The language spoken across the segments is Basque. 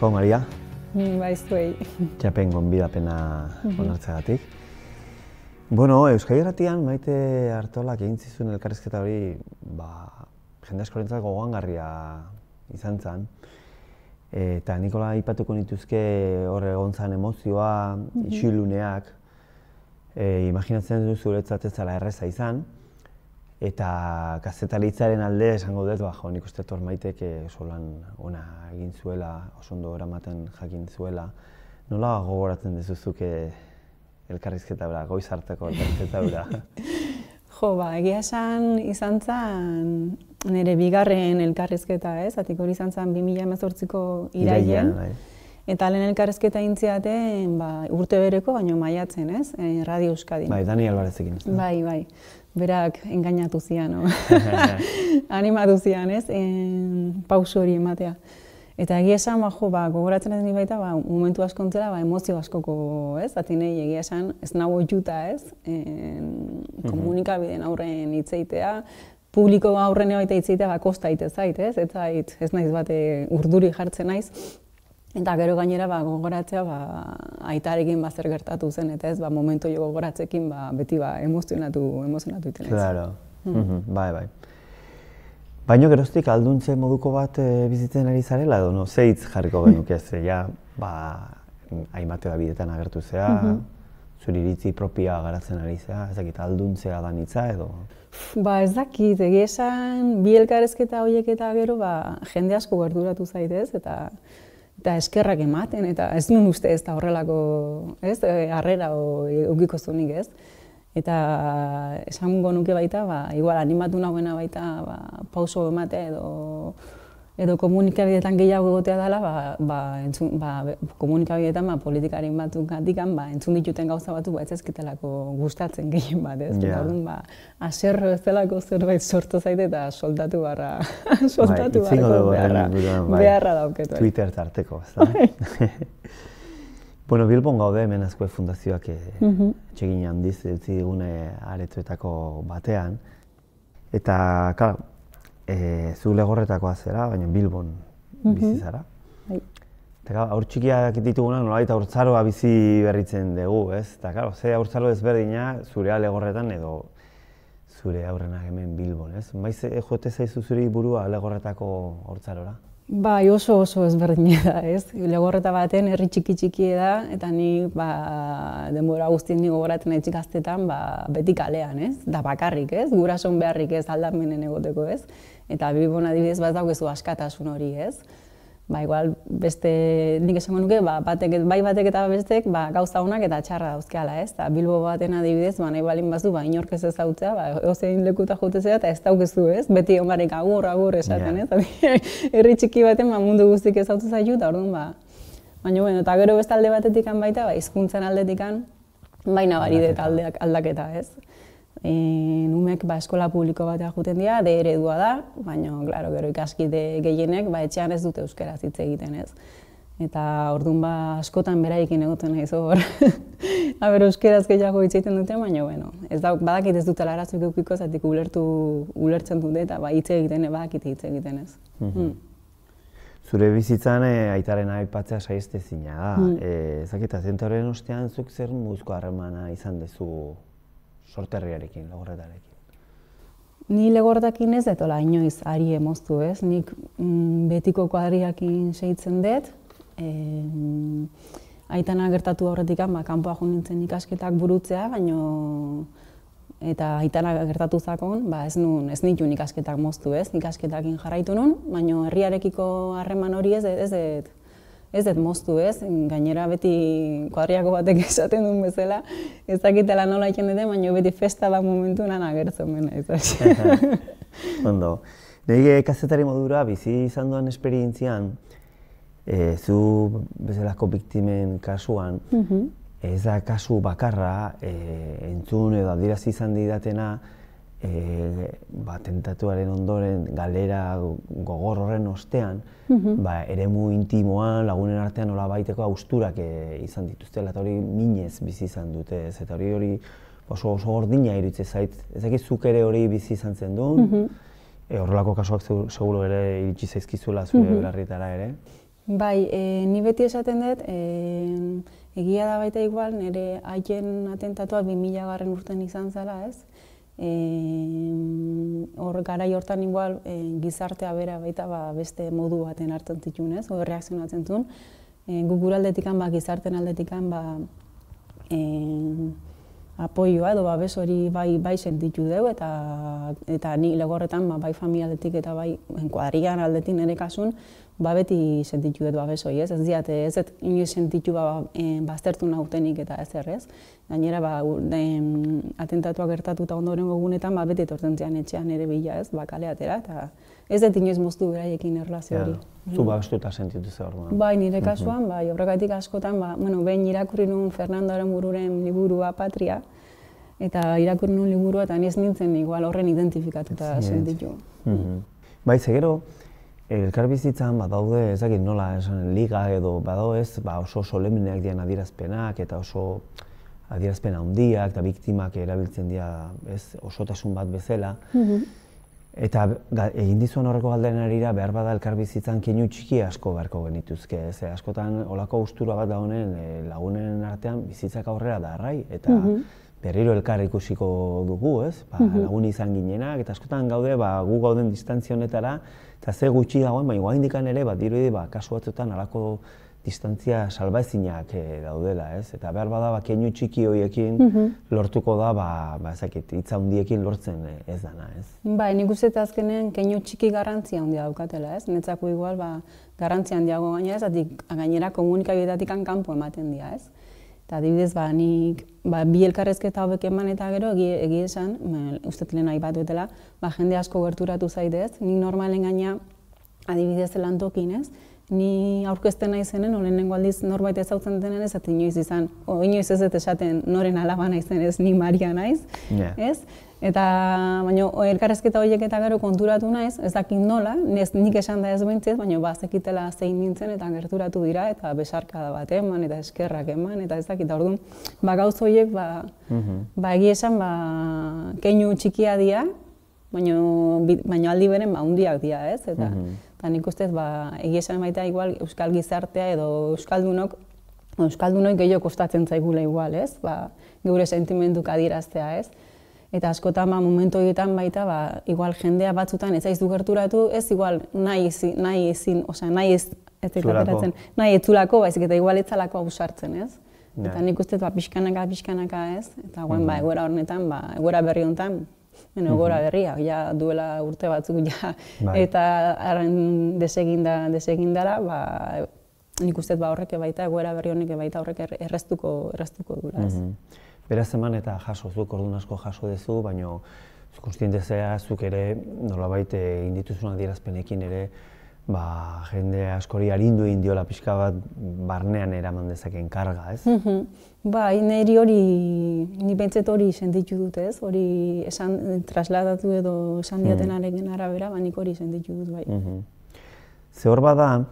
asko, Maria. Zuei. Txapen gonbidapena onartzeagatik. Bueno, Euskadi Irratian Maite Artolak egin zizuen elkarrizketa hori, jende askorentzat gogoangarria izan zen. Eta Nikola aipatuko nituzke hor egon zen emozioa, isiluneak. Imaginatzen dut zuretzat ez zela erreza izan. Eta kazetaritzaren alde esango dut, nik uste hor Maitek oso lan ona egin zuela, oso ondo eramaten jakin zuela. Nola gogoratzen dezuzuke elkarrizketa bera, goiz harteko elkarrizketa bera? Egia esan izan zen nire bigarren elkarrizketa, zatik hori izan zen 2018ko irailean. Eta lehen elkarrizketa intziaten urte bereko, baino maiatzen, Radio Euskadin. Dani Albarezekin. Bai. Berak engainatu zian, animatu zian, pauso hori ematea. Eta egia esan, gogoratzen ez baita, momentu asko ontzela, emozio askoko, Zati nahi egia esan, ez nago juta, komunikabideen aurren hitzeitea, publiko aurren baita hitzeitea, kosta zait, ez naiz bate urduri jartzen naiz. Eta gero gainera gogoratzea aitarekin zer gertatu zen, eta ez momentu jo gogoratzekin beti emozionatu iten ez. Claro, bai. Baina geroztik alduntze moduko bat bizitzen ari zarela edo ze hitz jarriko genuke ze, hainbat bidetan agertu zea, zure iritzi propioa garatzen ari zea, ez dakit alduntzea da hitza edo? Ez dakit, egia esan bi elkarrizketa horiek eta gero jende asko gerturatu zaitez, eta eskerrak ematen, eta ez nuen uste ez da horrelako harrera eukiko zunik ez. Eta esango nuke baita, igual animatu nagoena baita pauso ematea edo komunikabideetan gehiago egotea dela, komunikabideetan politikarin batzuk entzun dituten gauza batzuk ez ezketelako gustatzen gehien bat, ez? Orduan, aserro ez delako zerbait sortu zaite eta soldatu beharra dauketu. Twitter tarteko, ez da? Bueno, Bilbon gaude hemen Azkue Fundazioak txegin handiz utzi digune aretoetako batean. Eta, klar, zu Legorretakoa zera, baina Bilbon bizi zara. Eta haur txikiak ditugunak nolabait haurtzaroa bizi berritzen dugu, ez? Eta, klar, ze haurtzaro ezberdina zurea Legorretan edo zure aurrenak hemen Bilbon, ez? Maiz jote zaizu zure burua Legorretako haurtzarora? Bai, oso ezberdina da, ez? Legorreta baten herri txiki da, eta ni denbora guztien ni gogoratzen etxik gaztetan beti kalean, ez? Da bakarrik, ez? Gurason beharrik ez aldamenen egoteko, ez? Eta Bilbon adibidez bat daukezu askatasun hori, ez? Igual beste, nik esango nuke, bai batek eta bestek gauza honak eta txarra dauzkeala, ez? Bilbo baten adibidez, nahi balin bazu, inork ez ezautzea, edozein lekuta jotezea eta ez daukezu, ez? Beti ongarik agur esaten, ez? Herri txiki baten mundu guztik ezautu zaitu, eta orduan, baina, eta gero beste alde batetik baita, hizkuntzen aldetik baina bari dut aldaketa, ez? Numek eskola publiko batean juten dira, D eredua da, baina, gero ikaskide gehienek etxean ez dute euskaraz hitz egiten, ez? Eta orduan askotan beraiekin egoten naiz hor. Euskaraz gehiago hitz egiten dute, baina, badakit ez dutela arazoik edukiko, zatik ulertzen dute eta hitz egiten, badakit hitz egiten, ez? Zure bizitzan aitaren aipatzea saihestezina da. Ezakit, azentoren ostean zuk zer moduzko harremana izan duzu sorterriarekin, Legorretarekin? Ni Legorretakin ez detola inoiz ari emoztu, ez? Nik betiko kuadriakin segitzen dut. Aitana gertatu aurretik kanpoa joan nintzen ikasketak burutzea, eta aitana gertatu zakon, ez nituen ikasketak moztu, ez? Ikasketakin jarraitu nun, baina herriarekiko harreman hori ez dut moztu, ez? Gainera beti kuadriako batek esaten duen bezala, ez dakitela nola iken dute, baina beti festa da momentu nan agertzen bena, ez? Ondo. Nire kazetari modura bizi izan duan esperientzian, zu bezalako biktimen kasuan, ez da kasu bakarra, entzun edo adirazi izan didatena, tentatuaren ondoren galera gogor horren ostean, eremu intimoan, lagunen artean nola baiteko hausturak izan dituztela, eta hori minez bizi izan dute, eta hori oso gordina iruditzen zait. Ez dakit zuk ere hori bizi izan zen duen, horrelako kasuak seguro ere iritsi zaizkizuela zure belarrietara ere. Bai, ni beti esaten dut, egia da baita igual, nire haien atentatua 2000 urten izan zela, ez? Hor garai hortan igual gizartea bera baita beste modu baten hartzen zituen, ez? Hor reakzionatzen zuen. Guk gure aldetikan, gizarten aldetikan, apoioa edo babes hori bai sentitu dugu eta ni legorretan bai familia aldetik eta bai kuadrilan aldetik nire kasun beti sentitu dut babes hori, ez? Ez dut inoiz sentitu baztertu nautenik eta ezer, ez? Gainera atentatuak gertatuta ondorengo egunetan beti etortzen zian etxean ere bila, ez? Kale atera eta ez dut inoiz moztu beraiekin erlazio hori. Zu babestuta sentitu ze orduan? Bai, nire kasuan, horregatik askotan, behin irakurri nuen Fernando Aranbururen liburua Patria, eta irakurri nuen liburua eta ez nintzen igual horren identifikatuta sentitu. Bai, ze gero, elkarbizitzan badaude, ez dakit nola esan liga edo badaude ez, oso solemneak dian adierazpenak eta oso adierazpen handiak eta biktimak erabiltzen dira osotasun bat bezala. Eta egin dizuan horreko galderenarira behar bada elkarbizitzan keinu txiki asko beharko genituzke. Askotan olako ustura bat da honen lagunen artean bizitzak aurrera da arrai eta berriro elkar ikusiko dugu, ez? Lagun izan ginenak eta askotan gaude gu gauden distantzia honetara eta ze gutxi dagoen, baina guaindikan ere dirudi kasu batzuetan halako distantzia salbaezinak daudela, ez? Eta behar bada keinu txiki horiekin lortuko da, hitza handiekin lortzen ez dana, ez? Bai, nik uste azkenean keinu txiki garrantzia handia daukatela, ez? Netzako igual garrantzia handiago gaina ez, gainera komunikabideetatik kanpo ematen dira, ez? Eta adibidez, nik bi elkarrezketa hauek eman eta gero egia esan, uste lehen nahi bat dutela, jende asko gerturatu zaitez, nik normalen gaina adibidez lantokin, ez? Ni aurkezten nahi zenen, lehenengo aldiz norbait ezautzen denen ez, eta inoiz izan, inoiz ez dut esaten noren alaba naizen ez, ni Maria naiz, ez? Eta, baina elkarrezketa horiek eta gero konturatu naiz, ez dakit nola, nik esan da ez behintzez, baina bazekitela zein nintzen eta gerturatu dira, eta besarkada bat eman, eta eskerrak eman, eta ez dakit, orduan, gauz horiek, egia esan, keinu txikia dira, baina aldi beren handiak dira, ez? Eta nik ustez, egia esan baita igual euskal gizartea edo euskaldunok gehiago kostatzen zaigula igual, ez? Geure sentimenduak adieraztea, ez? Eta askotan momentu horietan baita, igual jendea batzutan ez zaizu gerturatu, ez igual nahi etzulako, baizik eta igual etzalako ausartzen, ez? Eta nik ustez pixkanaka, ez? Eta egoera horretan, egoera berri honetan, egoera berria, duela urte batzuk, eta arren desegindara, nik ustez horrek baita, egoera berri honek baita horrek erreztuko duela, ez? Beraz eman eta jaso, zuk orduan asko jaso dezu, baina konstiente zea zuk ere nolabait egin dituzun adierazpenekin ere jende askori arindu egin diola pixka bat barnean eraman dezakeen karga, ez? Bai, ni pentset hori sentitu dut, ez? Hori trasladatu edo esan diatenarekin arabera, nik hori sentitu dut, bai. Ze hor bada,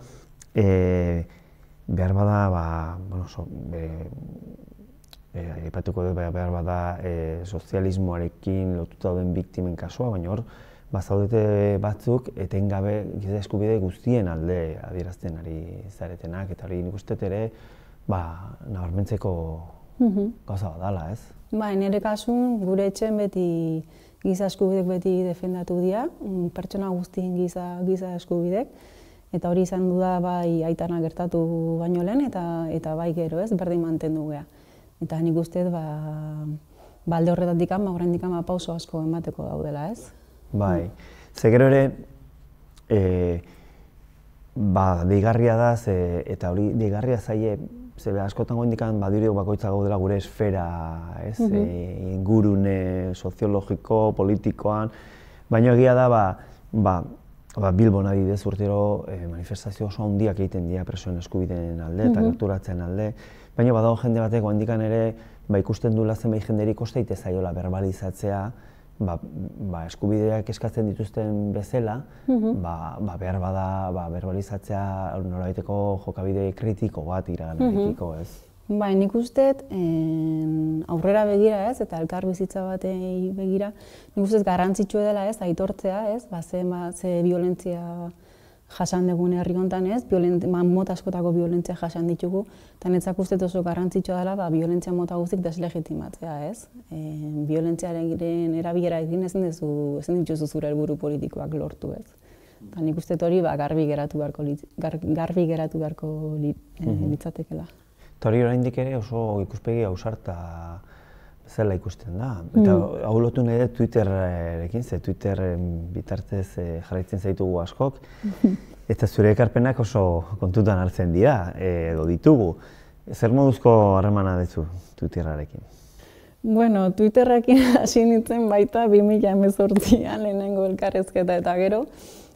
behar bada, aipatuko dut behar bada sozialismoarekin lotuta dauden biktimen kasua, baina hor bazaudete batzuk etengabe giza eskubide guztien alde adierazten ari zaretenak, eta hori nik uste ere nabarmentzeko gauza bat dela, ez? Bai, nire kasun gure etxen beti giza eskubidek beti defendatu dira, pertsona guztien giza eskubidek, eta hori izan du da bai aitana gertatu baino lehen eta bai gero, ez, berdin mantendu gea. Eta nik uste alde horretatik oraindik pauso asko emateko daudela, ez? Bai, ze gero ere deigarria da, eta hori deigarria zaie, ze askotan goindikan badiru bakoitza gaudela gure esfera, ez? Ingurune soziologiko, politikoan, baina egia da, Bilbon adibidez urtero manifestazio oso handiak egiten dira presoen eskubideen alde eta gerturatzen alde, baina badago jende batek goindikan ere ikusten duela zenbait jenderi kosta egite zaiola berbalizatzea eskubideak eskatzen dituzten bezala, behar bada berbalizatzea nolabaiteko jokabide kritiko bat iraganarekiko, ez? Bai, nik uste aurrera begira, ez, eta elkar bizitza batei begira, nik uste garrantzitsua dela, ez, aitortzea, ez, ze violentzia jasan dugun herri honetan ez, mota askotako violentzia jasan ditugu, eta netzak uste oso garrantzitsua dela, violentzia mota guztik deslegitimatzea, ez? Violentziaren erabilera egin ezin dituzu zure helburu politikoak lortu, ez? Eta nik uste hori garbi geratu beharko litzatekela. Eta hori oraindik ere oso ikuspegi ausarta zela ikusten da. Eta hau lotu nahi dut Twitterrekin, ze Twitter bitartez jarraitzen zaitugu askok, eta zure ekarpenak oso kontutan hartzen dira, edo ditugu. Zer moduzko harremana duzu Twitterrarekin? Bueno, Twitterrekin hasi nintzen baita 2018an lehenengo elkarrizketa eta gero.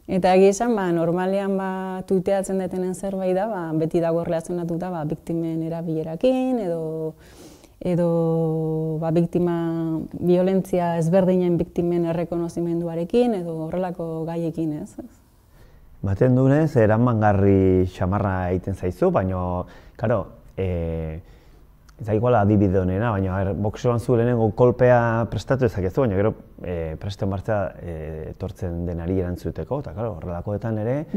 Eta egia esan, normalean tuiteatzen detenen zerbait da, beti dago erlazionatuta biktimen erabilerakin, edo biktima violentzia ezberdinen biktimen errekonozimenduarekin, edo horrelako gaiekin, ez? Baten dunez, eramangarri xamarra egiten zaizu, baina, karo, ez da igual adibide honena, baina boxeoan zu lehenengo kolpea prestatu ezakezu, baina gero prestatu martza etortzen denari erantzuteko, eta horrelakoetan ere,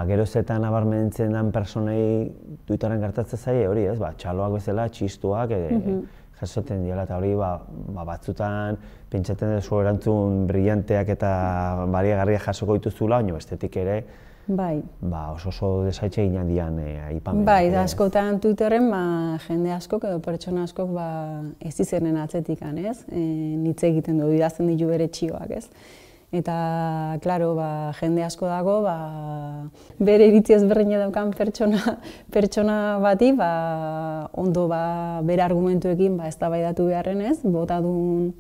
gero zetan nabarmentzen den personei Twitterren gertatzen zaie hori, ez? Txaloak bezala, txistuak jasoten dira, eta hori batzutan pentsatzen duzu erantzun brillanteak eta baliagarriak jasoko dituzula, baina bestetik ere oso desaitxe ginen dian aipamen. Da askotan Twitterren jende askok edo pertsona askok ez izenen atzetikan, ez? Nitze egiten du, idazten ditu bere txioak, ez? Eta, klaro, jende asko dago, bere iritzi ezberdina daukan pertsona bati, ondo bere argumentuekin eztabaidatu beharren, ez? Botadun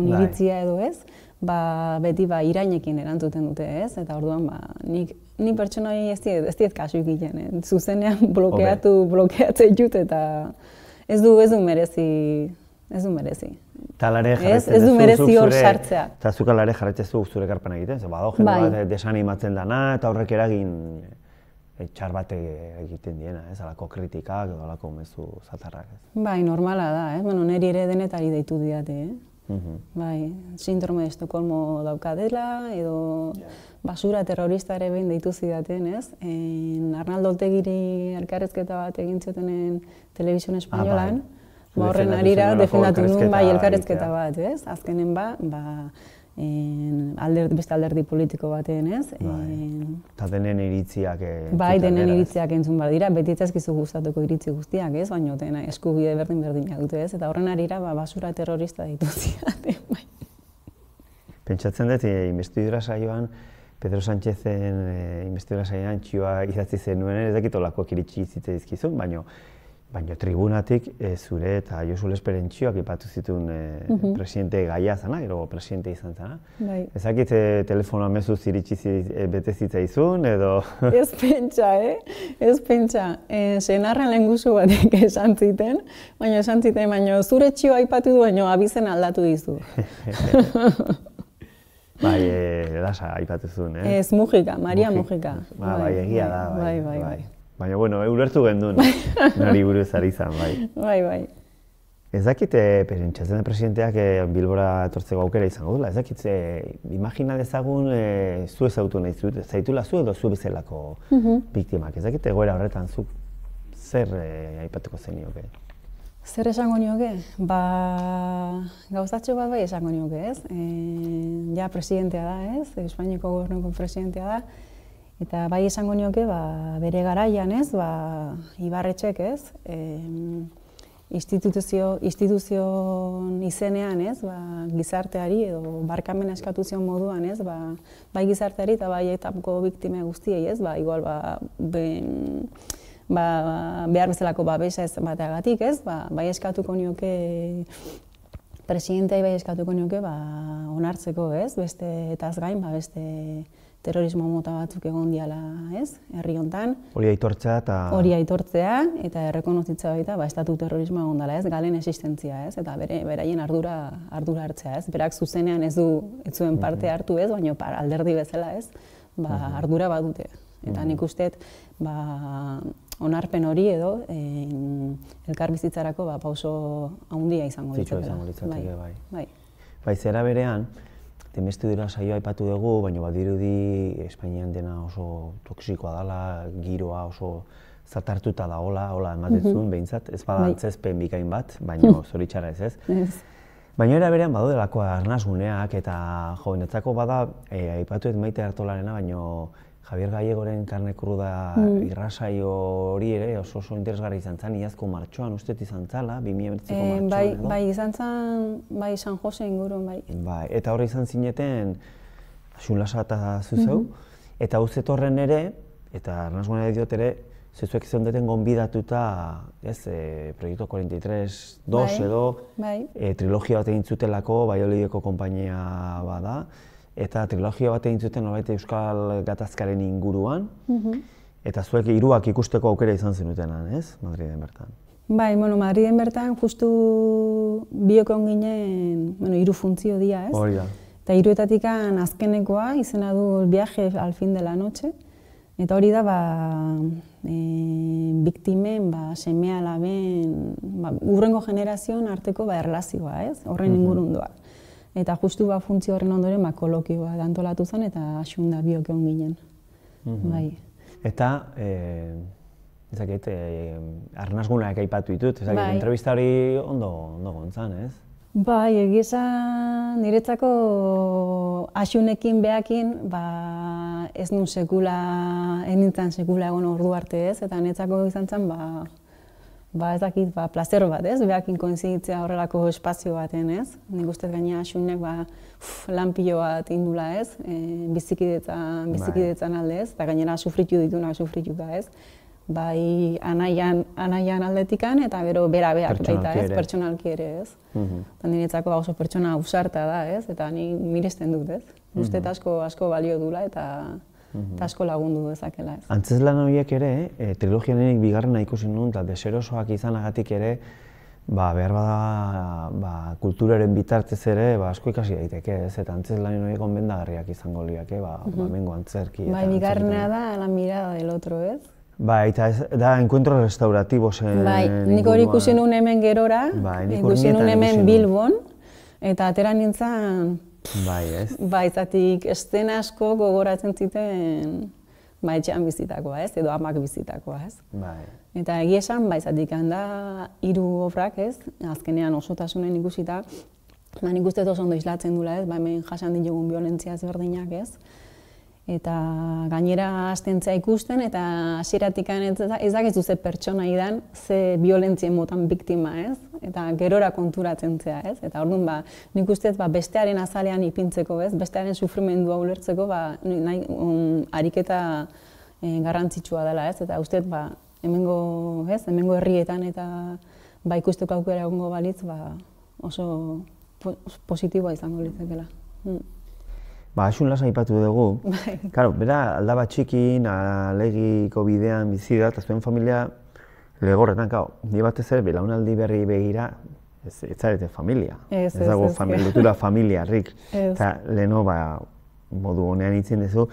iritzia edo ez? Beti irainekin erantzuten dute, ez? Eta orduan, ni pertsonai ez diet kasu egiten, zuzenean blokeatzen dut eta ez du merezi. Ez du merezi hor sartzea. Eta zuk alare jarraitzen zu zure ekarpena egiten, ze badago jende bat desanimatzen dana eta horrek eragin txar bat egiten diena, ez? Alako kritikak edo alako mezu zatarrak. Normala da, niri ere denetari deitu didate, sindrome de Estocolmo daukadela, edo basura terrorista ere behin deitu zidaten, ez? Arnaldo Otegiri elkarrizketa bat egin ziotenen Televisión Españolan, horren arira defendatu nuen elkarrizketa bat, ez? Azkenen beste alderdi politiko baten, ez? Eta denen iritziak... Denen iritziak entzun dira, beti etzazkizu gustatuko iritzi guztiak, ez? Baina eskubide berdinak dute, ez? Eta horren arira basura terrorista ditu zidaten, Pentsatzen dut, investidura saioan, Pedro Sánchezen investidura saioan txioa idatzi zenuen, ez dakit olakoak iritsi zitze dizkizun, baina tribunatik zure eta Josu Lesperen txioak ipatu zituen presidente gaia zana, gero presidente izan zana. Ez dakit telefonoa mezuz iritsi bete zitzaizun, edo... Ez pentsa, Ez pentsa. Senarren lehengusu batek esan ziten, baina zure txioa ipatu du, baina abizen aldatu dizu. Edasa aipatu zuen, Ez Mujika, Maria Mujika. Egia da, bai. Baina, ulertu gendun, nori buruz ari zan, bai. Ez dakit, pentsatzen presidenteak Bilbora etortzeko aukera izango dula, ez dakit, imagina dezagun zu ezautu nahi zaitula zu edo zu bezalako biktimak, ez dakit egoera horretan zuk zer aipatuko zenioke? Zer esango nioke? Gauzatxo bat bai esango nioke, ez? Ja presidentea da, ez? Espainiako gobernuko presidentea da. Eta bai esango nioke, bere garaian, ez? Ibarretxek, ez? Instituzion izenean, ez? Gizarteari edo barkamena eskatu zion moduan, ez? Bai gizarteari eta bai etapko biktime guztiei, ez? Igual, behar bezalako babesa ez bateagatik, ez? Bai eskatuko nioke, presidenteai bai eskatuko nioke onartzeko, ez? Beste etaz gain, beste terrorismo mota batzuk egon diala, ez? Herri hontan. Hori aitortzea eta errekonozitza baita, estatu terrorismoa egon dela, ez? Galen existentzia, ez? Eta beraien ardura hartzea, ez? Berak zuzenean ez zuen parte hartu, ez? Baina alderdi bezala, ez? Ardura badute. Eta nik usteet, onarpen hori edo elkarbizitzarako pauso handia izango litzateke. Bai, zera berean, Temestidura saioa aipatu dugu, baina badirudi Espainian dena oso toksikoa dela, giroa oso zatartuta dagoela, hola ematetzun behintzat, ez bada antzezpen bikain bat, baina zoritxarra ez. Baina era berean badaudelako arnasguneak eta netzako bada, aipatu ez Maite Artolarena, baina Javier Gallegoren Karne kruda irrasaio hori ere oso interesgarri izan zen, iazko martxoan usteet izan zala, 2009ko martxoan. Bai, izan zen, bai, San Jose ingurun, bai. Bai, eta horre izan zineten, Xulasa eta zuzeu, eta uzet horren ere, eta arnasgunea diot ere, zezuek zeundeten gonbidatuta, Proiektu 43-2 edo, trilogia bat egin zutelako, Baiolideko konpainia bada, eta trilogia bat egin zuten nolabait Euskal Gatazkaren inguruan, eta zuek hiruak ikusteko aukera izan zenutenan, ez? Madriden bertan. Bai, Madriden bertan justu biok egon ginen, hiru funtzio dia, ez? Hori da. Eta hiruetatik azkenekoa izena du El viaje al fin de la noche, eta hori da, biktimen, seme-alaben, urrengo generazioan arteko erlazioa, ez? Horren ingurun doa. Eta justu funtzio horren ondoren kolokioa antolatu zen eta Xunda biok egon ginen. Eta, arnasguneak aipatu ditut, entrevista hori ondo gontzan, ez? Bai, egizan niretzako Xunekin behakin ez nintzen sekula egon ordu arte ez, eta niretzako izan zen ez dakit, plazer bat, ez? Behakin koinziditzea horrelako espazio baten, ez? Nik ustez gaina Xunek lanpilo bat indula, ez? Bizikidetzan alde, ez? Eta gainera sufritu ditunak sufrituka, ez? Bai anaian aldetikan eta gero bera behak baita, ez? Pertsonalki ere, ez? Eta niretzako oso pertsona ausarta da, ez? Eta ni miresten dut, ez? Uste asko balio dula eta asko lagundu dezakela, ez. Antzezlan horiek ere, trilogianenik bigarrena ikusi nuen, eta deserosoak izanagatik ere, behar bada kulturaren bitartez ere asko ikasi daiteke, ez, eta antzezlan horiek onbendagarriak izango liake, mengo antzerki. Bai, bigarrena da La mirada del otro, ez? Bai, eta da encuentro restaurativos inguruan. Bai, nik hori ikusi nuen hemen gerora, ikusi nuen hemen Bilbon, eta atera nintzen bai, ez? Bai, zatik estena asko gogoratzen ziten etxean bizitakoa, ez? Edo amak bizitakoa, ez? Bai. Eta egia esan, zatik handa hiru obrak, ez? Azkenean osotasunen ikusita, nik uste oso ondo islatzen dula, ez? Hemen jasan ditugun violentzia ezberdinak, ez? Eta gainera hastentzea ikusten, eta hasieratik ez dakizu ze pertsona idan, ze violentzien motan biktima, ez? Eta gerora konturatzen zea, ez? Eta orduan, nik ustez bestearen azalean ipintzeko, ez? Bestearen sufrimendua ulertzeko, ariketa garrantzitsua dela, ez? Eta ustez, hemengo herrietan eta ikusteko aukera egongo balitz, oso positiboa izango litzakeela. Xulasa aipatu dugu. Karo, bera aldaba txikin, alegiko bidean bizi da, eta zuen familia legorretan, ni batez ere, belaunaldi berri begira, ez zarete familia. Ez dago lotura familiarrik. Eta leheno, modu honean hitzen duzu.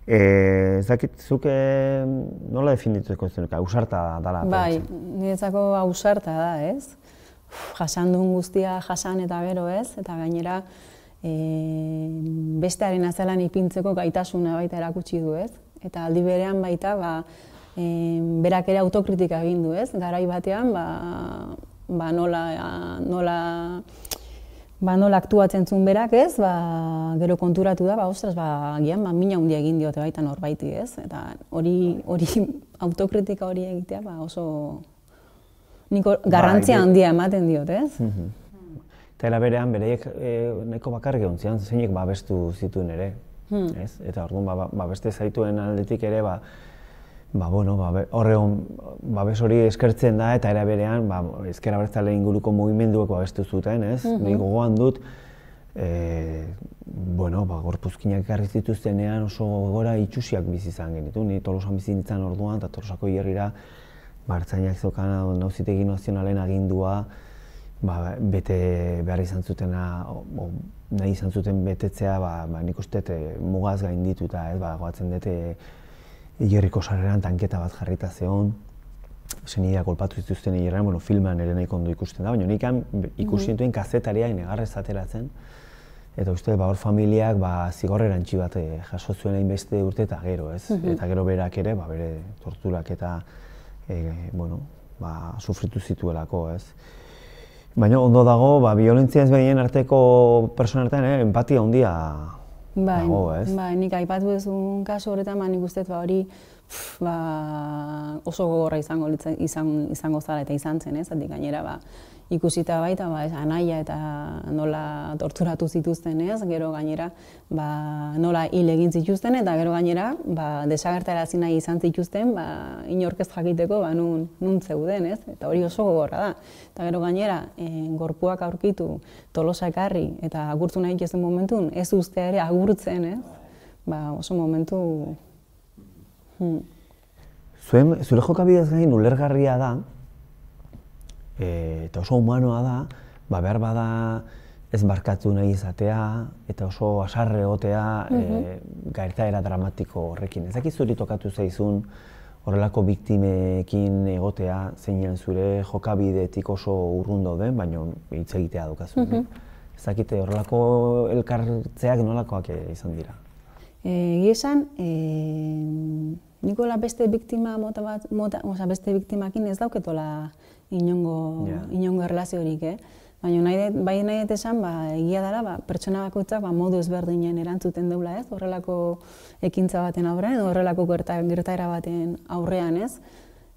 Ez dakit, zuk nola definituko ez dugu, ausarta dela? Bai, niretzako ausarta da, ez? Jasan duen guztia jasan eta gero, ez? Eta gainera, bestearen azalan ipintzeko gaitasuna baita erakutsi du, ez? Eta aldi berean baita, berak ere autokritika egin du, ez? Garai batean, nola aktuatzen zuen berak, ez? Gero konturatu da, ostras, agian mina handia egin diote baita norbaiti, ez? Eta hori autokritika hori egitea, oso garrantzia handia ematen diot, ez? Eta berean, bereiek nahiko bakarrik egon zian, zeinek babestu zituen ere, ez? Eta orduan, babeste zaituen aldetik ere, horregon babes hori eskertzen da, eta era berean, ezker abertzale inguruko mugimenduek babestu zuten, ez? Nik gogoan dut, gorpuzkinak ekarri zituztenean oso gora itxusiak bizi izan genitu. Ni Tolosan bizi nintzen orduan, eta Tolosako hierrira, ertzainak zeukan Auzitegi Nazionalen agindua, bete behar izan zutena, nahi izan zuten betetzea, nik uste mugaz gaindituta, goatzen dute Hierriko sarreran tanketa bat jarrita zeon, senideak kolpatu zituzten hilerran, filman ere nahiko ondo ikusten da, baina nik ikusi nituen kazetaria negarrez ateratzen, Eta uste, hor familiak zigor erantzi bat jaso zuen hainbeste urte eta gero, ez? Eta gero berak ere, bere torturak eta, sufritu zituelako, ez? Baina ondo dago, biolentzia ezberdinen arteko pertsonartean empatia handia dago, ez? Bai, nik aipatu duzun kasu horretan, nik uste hori oso gogorra izango zara eta izan zen, ez? Gainera, ikusita baita, anaia eta nola torturatu zituzten, ez? Gero gainera, nola hil egin zituzten, eta gero gainera, desagertarazi nahi izan zituzten, inork ez jakiteko nun zeuden, ez? Eta hori oso gogorra da. Eta gero gainera, gorpuak aurkitu, Tolosa ekarri, eta agurtu nahi zen momentun, ez ustea ere agurtzen, ez? Oso momentu... Zure jokabidez gain ulergarria da, eta oso humanoa da, behar bada ez barkatu nahi izatea, eta oso asarre egotea gertaera dramatiko horrekin. Ez dakit zuri tokatu zaizun horrelako biktimekin egotea, zeinean zure jokabidetik oso urrun dauden, baina hitz egitea daukazu. Ez dakit horrelako elkartzeak nolakoak izan dira? Egia esan, nikola beste biktima beste biktimakin ez dauketola inongo erlaziorik, baina bai nahi dut esan, egia dela, pertsona bakoitzak modu ezberdinen erantzuten deula, ez? Horrelako ekintza baten aurrean, edo horrelako gertaera baten aurrean, ez?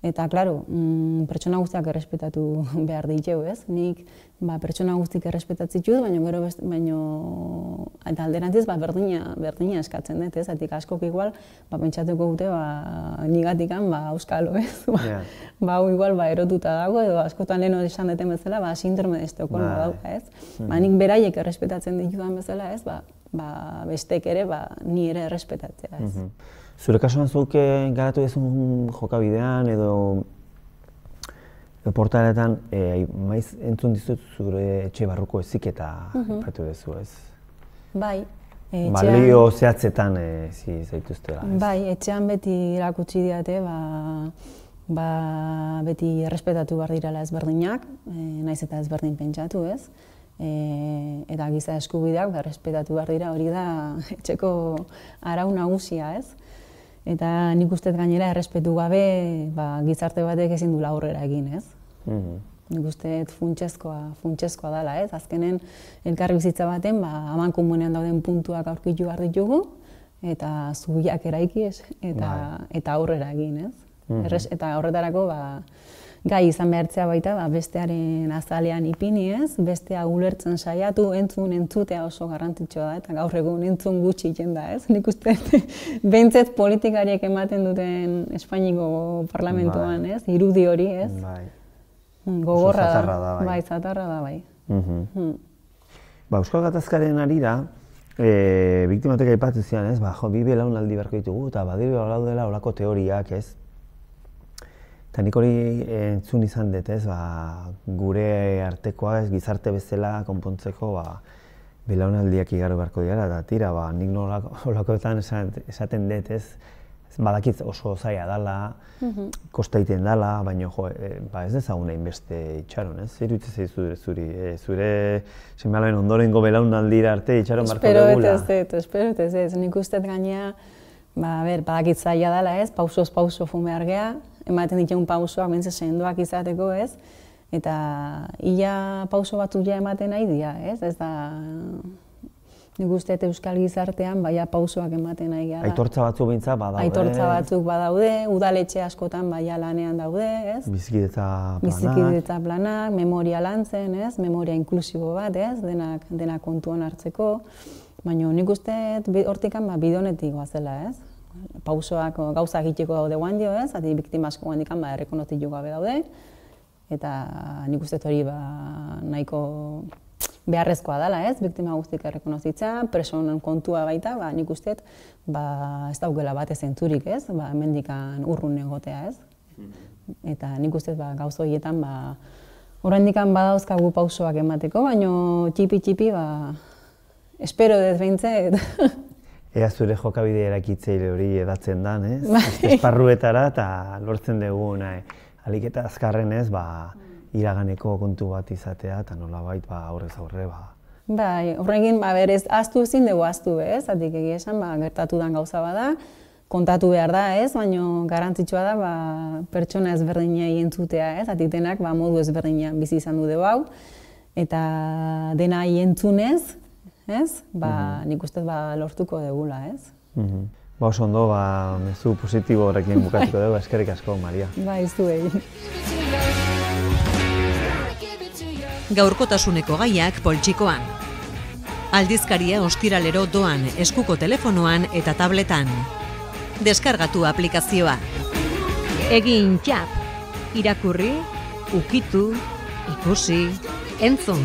Eta, klaro, pertsona guztiak errespetatu behar diteu, ez? Nik pertsona guztiak errespetatzen ditut, baina eta alderantziz berdina eskatzen dut, ez? Atik askok igual, pentsatuko dute, nigatikan, auskalo, ez? Hau igual, erotuta dago, edo askotan lehen esan duten bezala, sindrome de Estocolmo dauka, ez? Nik beraiek errespetatzen ditudan bezala, ez? Bestek ere, ni ere errespetatzea, ez? Zure kasuan zuk garatu duzun jokabidean edo portaletan maiz entzun dizut zure etxe barruko heziketa aipatu duzu, ez? Bai. Balio zehatzetan zaituztela, ez? Bai, etxean beti erakutsi didate, beti errespetatu behar direla ezberdinak, naiz eta ezberdin pentsatu, ez? Eta giza eskubideak errespetatu behar dira, hori da etxeko arau nagusia, ez? Eta nik uste gainera errespetu gabe gizarte batek ezin duela aurrera egin, ez? Nik uste funtsezkoa dela, ez? Azkenen elkarri bizitza baten amankomunean dauden puntuak aurkitu behar ditugu eta zubiak eraiki, eta aurrera egin, ez? Eta horretarako gai izan behartzea baita bestearen azalean ipini, ez? Bestea ulertzen saiatu, entzutea oso garrantzitsua da, eta gaur egun entzun gutxi egiten da, ez? Nik uste behintzat politikariek ematen duten Espainiko parlamentuan, ez? Irudi hori, ez? Gogorra da. Bai, zatarra da, bai. Euskal Gatazkaren arira, biktimatek aipatu zian, ez? Bi belaunaldi beharko ditugu, eta badira daudela olako teoriak, ez? Eta nik hori entzun izan dut, ez, gure artekoa, ez, gizarte bezala konpontzeko, belaunaldiak igaro beharko dira, eta tira, nik nolakoetan esaten dut, ez, badakit oso zaila dela, kosta egiten dela, baina ez dezagun hainbeste itxaron, ez? Zer iruditzen zaizu zure seme-alaben ondorengo belaunaldira arte itxaron beharko dugula? Espero ez, nik uste gainea, badakit zaila dela, ez, pausoz pauso fun behar geha, ematen ditugun pausoak, bentsa sendoak izateko, ez? Eta ia pauso batzuk ja ematen nahi dira, ez? Ez da... Nik uste euskal gizartean baia pausoak ematen nahi gara. Aitortza batzuk behintzat badaude. Aitortza batzuk badaude, udaletxe askotan baia lanean daude, ez? Bizikidetza planak, memoria lantzen, ez? Memoria inklusibo bat, ez? Denak kontuan hartzeko. Baina nik uste hortikan bidonetik goazela, ez? Pausoak gauza egiteko daude guandio, ez? Ati biktima asko guandikan errekonozitu gabe daude. Eta nik uste hori nahiko beharrezkoa dela, ez? Biktima guztik errekonozitza, presonen kontua baita, nik uste ez daukela bat zentzurik, ez? Hemendikan urrun egotea, ez? Eta nik uste gauza horietan oraindikan badauzkagu pausoak emateko, baina txipi-txipi espero dut behintzat. Ea zure jokabide erakitzeile hori edatzen dan, ez? Esparruetara eta lortzen dugun ahalik eta azkarren ez, iraganeko kontu bat izatea eta nolabait aurrez aurre Bai, horrekin, berez, ahaztu ezin dugu ahaztu, ez? Zatik egia esan, gertatu dan gauza bada, kontatu behar da, ez? Baina garrantzitsua da, pertsona ezberdinei entzutea, ez? Zatik denak, modu ezberdinean bizi izan du dugu hau, eta dena entzunez, ez? Nik uste lortuko dugula, ez? Oso ondo, mezu positibo horrekin bukatuko dugu, eskerrik asko, Maria. Zuei. Gaurkotasuneko gaiak poltsikoan. Aldizkaria ostiralero doan eskuko telefonoan eta tabletan. Deskargatu aplikazioa. Egin txap. Irakurri, ukitu, ikusi, entzun.